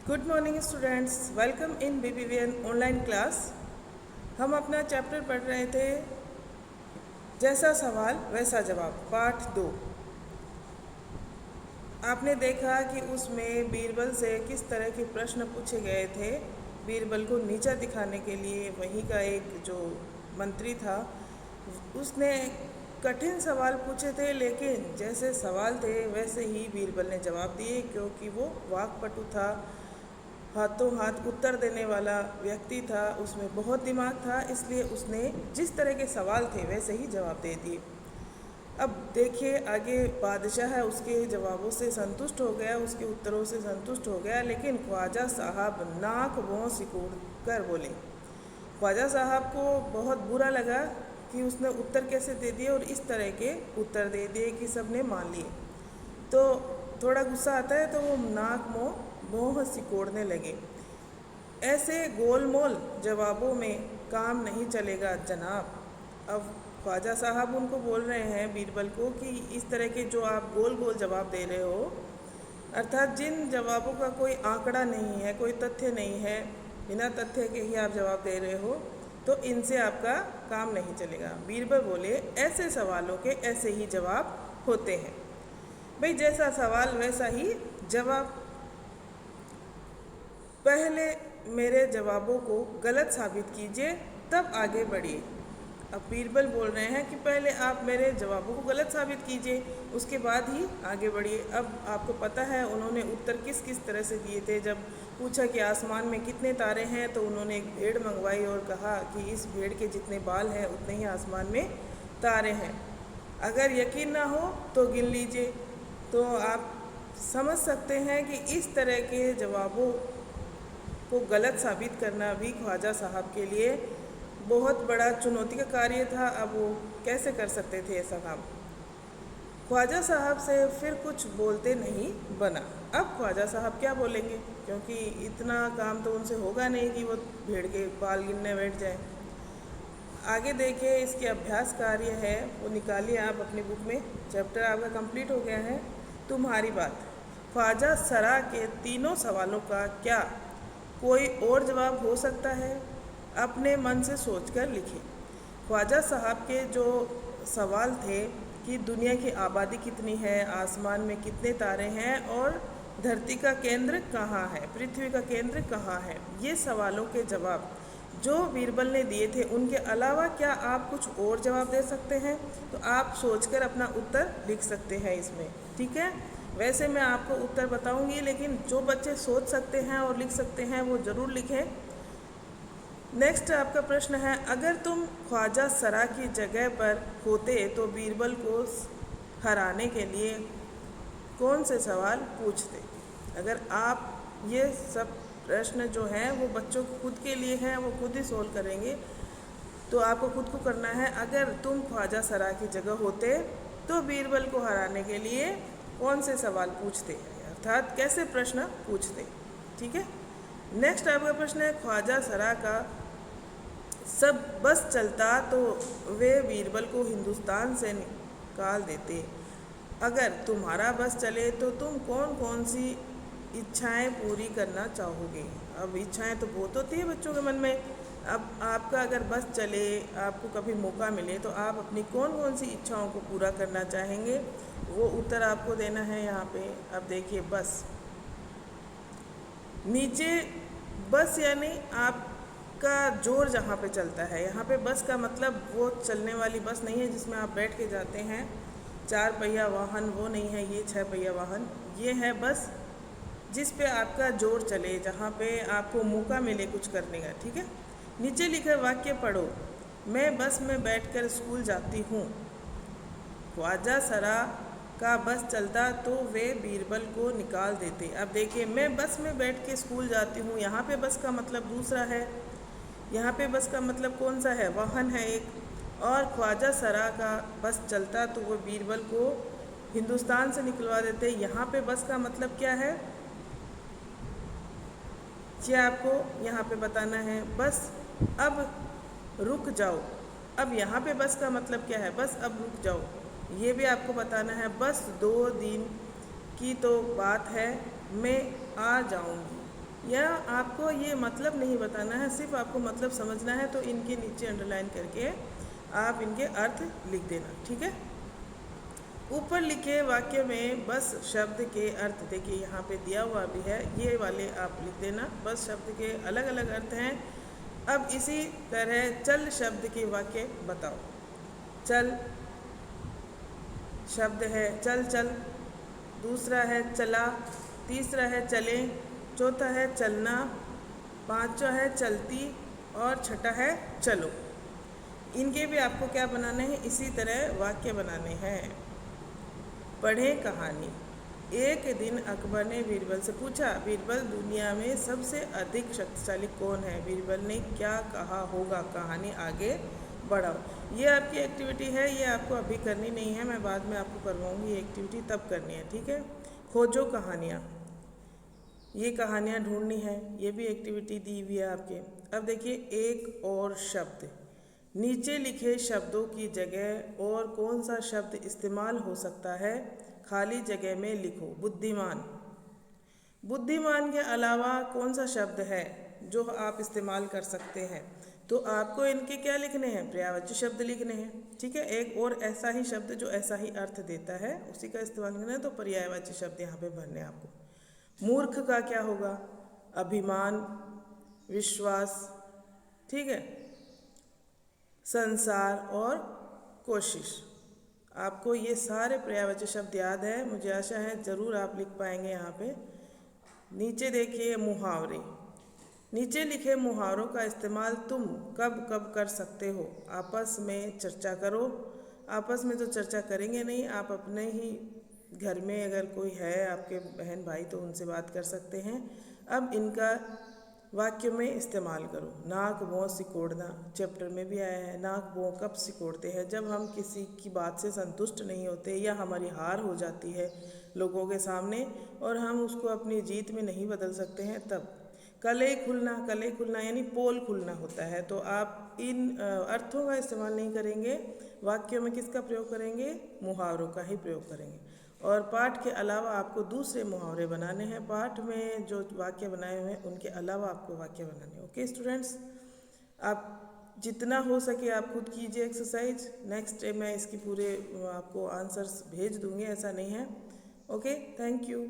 Good morning students, welcome in BBVN online class. हम अपना chapter पढ़ रहे थे जैसा सवाल वैसा जवाब, पार्ट 2। आपने देखा कि उसमें बीरबल से किस तरह के प्रश्न पूछे गए थे। बीरबल को नीचा दिखाने के लिए वहीं का एक जो मंत्री था उसने कठिन सवाल पूछे थे, लेकिन जैसे सवाल थे वैसे ही बीरबल ने जवाब दिए, क्योंकि वो वाक्पटु था, हाथों हाथ उत्तर देने वाला व्यक्ति था, उसमें बहुत दिमाग था, इसलिए उसने जिस तरह के सवाल थे वैसे ही जवाब दे दिए। अब देखिए आगे, बादशाह है उसके जवाबों से संतुष्ट हो गया, उसके उत्तरों से संतुष्ट हो गया, लेकिन ख्वाजा साहब नाक भौं सिकोड़ कर बोले। ख्वाजा साहब को बहुत बुरा लगा कि उसने उत्तर कैसे दे दिए, और इस तरह के उत्तर दे दिए कि सब ने मान लिए। तो थोड़ा गुस्सा आता है तो वो नाक भौं सिकोड़ने लगे। ऐसे गोलमोल जवाबों में काम नहीं चलेगा जनाब। अब ख्वाजा साहब उनको बोल रहे हैं बीरबल को कि इस तरह के जो आप गोल गोल जवाब दे रहे हो, अर्थात जिन जवाबों का कोई आंकड़ा नहीं है, कोई तथ्य नहीं है, बिना तथ्य के ही आप जवाब दे रहे हो, तो इनसे आपका काम नहीं चलेगा। बीरबल बोले ऐसे सवालों के ऐसे ही जवाब होते हैं। भाई जैसा सवाल वैसा ही जवाब। पहले मेरे जवाबों को गलत साबित कीजिए तब आगे बढ़िए। अब बीरबल बोल रहे हैं कि पहले आप मेरे जवाबों को गलत साबित कीजिए, उसके बाद ही आगे बढ़िए। अब आपको पता है उन्होंने उत्तर किस किस तरह से दिए थे। जब पूछा कि आसमान में कितने तारे हैं, तो उन्होंने एक भेड़ मंगवाई और कहा कि इस भेड़ के जितने बाल हैं उतने ही आसमान में तारे हैं। अगर यकीन ना हो तो गिन लीजिए। तो आप समझ सकते हैं कि इस तरह के जवाबों को गलत साबित करना भी ख्वाजा साहब के लिए बहुत बड़ा चुनौती का कार्य था। अब वो कैसे कर सकते थे ऐसा काम। ख्वाजा साहब से फिर कुछ बोलते नहीं बना। अब ख्वाजा साहब क्या बोलेंगे, क्योंकि इतना काम तो उनसे होगा नहीं कि वो भेड़ के बाल गिनने बैठ जाए। आगे देखिए, इसके अभ्यास कार्य है वो निकालिए आप अपनी बुक में। चैप्टर आपका कंप्लीट हो गया है। तुम्हारी बात। ख्वाजा सरा के तीनों सवालों का क्या कोई और जवाब हो सकता है? अपने मन से सोचकर लिखिए। ख्वाजा साहब के जो सवाल थे कि दुनिया की आबादी कितनी है, आसमान में कितने तारे हैं, और धरती का केंद्र कहाँ है, पृथ्वी का केंद्र कहाँ है, ये सवालों के जवाब जो बीरबल ने दिए थे, उनके अलावा क्या आप कुछ और जवाब दे सकते हैं? तो आप सोचकर अपना उत्तर लिख सकते हैं इसमें, ठीक है। वैसे मैं आपको उत्तर बताऊंगी, लेकिन जो बच्चे सोच सकते हैं और लिख सकते हैं वो ज़रूर लिखें। नेक्स्ट आपका प्रश्न है, अगर तुम ख्वाजा सरा की जगह पर होते तो बीरबल को हराने के लिए कौन से सवाल पूछते? अगर आप ये सब प्रश्न जो हैं वो बच्चों को खुद के लिए हैं, वो खुद ही सोल्व करेंगे, तो आपको खुद को करना है। अगर तुम ख्वाजा सरा की जगह होते तो बीरबल को हराने के लिए कौन से सवाल पूछते, अर्थात कैसे प्रश्न पूछते, ठीक है। नेक्स्ट आपका प्रश्न है, ख्वाजा सरा का सब बस चलता तो वे बीरबल को हिंदुस्तान से निकाल देते। अगर तुम्हारा बस चले तो तुम कौन कौन सी इच्छाएं पूरी करना चाहोगे? अब इच्छाएं तो बहुत होती है बच्चों के मन में। अब आपका अगर बस चले, आपको कभी मौका मिले, तो आप अपनी कौन कौन सी इच्छाओं को पूरा करना चाहेंगे, वो उत्तर आपको देना है यहाँ पे। अब देखिए, बस नीचे बस यानी आपका जोर जहाँ पे चलता है, यहाँ पे बस का मतलब वो चलने वाली बस नहीं है जिसमें आप बैठ के जाते हैं, 4 पहिया वाहन वो नहीं है, ये 6 पहिया वाहन, ये है बस जिस पे आपका जोर चले, जहाँ पे आपको मौका मिले कुछ करने का, ठीक है। नीचे लिखा वाक्य पढ़ो। मैं बस में बैठकर स्कूल जाती हूँ। ख्वाजा सरा का बस चलता तो वे बीरबल को निकाल देते। अब देखिए, मैं बस में बैठ के स्कूल जाती हूँ, यहाँ पे बस का मतलब दूसरा है, यहाँ पे बस का मतलब कौन सा है, वाहन है एक। और ख्वाजा सरा का बस चलता तो वो बीरबल को हिंदुस्तान से निकलवा देते। यहाँ पे बस का मतलब क्या है, ये आपको यहाँ पे बताना है। बस अब रुक जाओ। अब यहाँ पे बस का मतलब क्या है, बस अब रुक जाओ, ये भी आपको बताना है। बस 2 दिन की तो बात है, मैं आ जाऊँगी। या आपको ये मतलब नहीं बताना है, सिर्फ आपको मतलब समझना है, तो इनके नीचे अंडरलाइन करके आप इनके अर्थ लिख देना, ठीक है। ऊपर लिखे वाक्य में बस शब्द के अर्थ देखिए यहाँ पे दिया हुआ भी है, ये वाले आप लिख देना, बस शब्द के अलग अलग अर्थ हैं। अब इसी तरह चल शब्द के वाक्य बताओ। चल शब्द है चल चल, दूसरा है चला, तीसरा है चले, चौथा है चलना, पांचवा है चलती और छठा है चलो। इनके भी आपको क्या बनाने हैं, इसी तरह वाक्य बनाने हैं। पढ़ें कहानी। एक दिन अकबर ने बीरबल से पूछा, बीरबल दुनिया में सबसे अधिक शक्तिशाली कौन है? बीरबल ने क्या कहा होगा? कहानी आगे बढ़ाओ। ये आपकी एक्टिविटी है, ये आपको अभी करनी नहीं है, मैं बाद में आपको करवाऊंगी ये एक्टिविटी, तब करनी है, ठीक है। खोजो कहानियाँ, ये कहानियाँ ढूंढनी है, ये भी एक्टिविटी दी हुई है आपके। अब देखिए एक और शब्द, नीचे लिखे शब्दों की जगह और कौन सा शब्द इस्तेमाल हो सकता है? खाली जगह में लिखो। बुद्धिमान, बुद्धिमान के अलावा कौन सा शब्द है जो आप इस्तेमाल कर सकते हैं? तो आपको इनके क्या लिखने हैं? पर्यायवाची शब्द लिखने हैं, ठीक है। एक और ऐसा ही शब्द जो ऐसा ही अर्थ देता है उसी का इस्तेमाल करना है, तो पर्यायवाची शब्द यहाँ पे भरने हैं आपको। मूर्ख का क्या होगा? अभिमान, विश्वास, ठीक है, संसार और कोशिश। आपको ये सारे पर्यायवाची शब्द याद है, मुझे आशा है ज़रूर आप लिख पाएंगे यहाँ पे। नीचे देखिए मुहावरे, नीचे लिखे मुहावरों का इस्तेमाल तुम कब कब कर सकते हो? आपस में चर्चा करो। आपस में तो चर्चा करेंगे नहीं, आप अपने ही घर में अगर कोई है आपके बहन भाई तो उनसे बात कर सकते हैं। अब इनका वाक्य में इस्तेमाल करो। नाक भौं सिकोड़ना, चैप्टर में भी आया है। नाक भौं कब सिकोड़ते हैं? जब हम किसी की बात से संतुष्ट नहीं होते या हमारी हार हो जाती है लोगों के सामने और हम उसको अपनी जीत में नहीं बदल सकते हैं तब। कलई खुलना, कलई खुलना यानी पोल खुलना होता है। तो आप इन अर्थों का इस्तेमाल नहीं करेंगे, वाक्यों में किसका प्रयोग करेंगे? मुहावरों का ही प्रयोग करेंगे। और पाठ के अलावा आपको दूसरे मुहावरे बनाने हैं, पाठ में जो वाक्य बनाए हुए हैं उनके अलावा आपको वाक्य बनाने हैं। ओके स्टूडेंट्स, आप जितना हो सके आप खुद कीजिए एक्सरसाइज। नेक्स्ट डे मैं इसकी पूरे आपको आंसर्स भेज दूँगी, ऐसा नहीं है। Okay, thank you.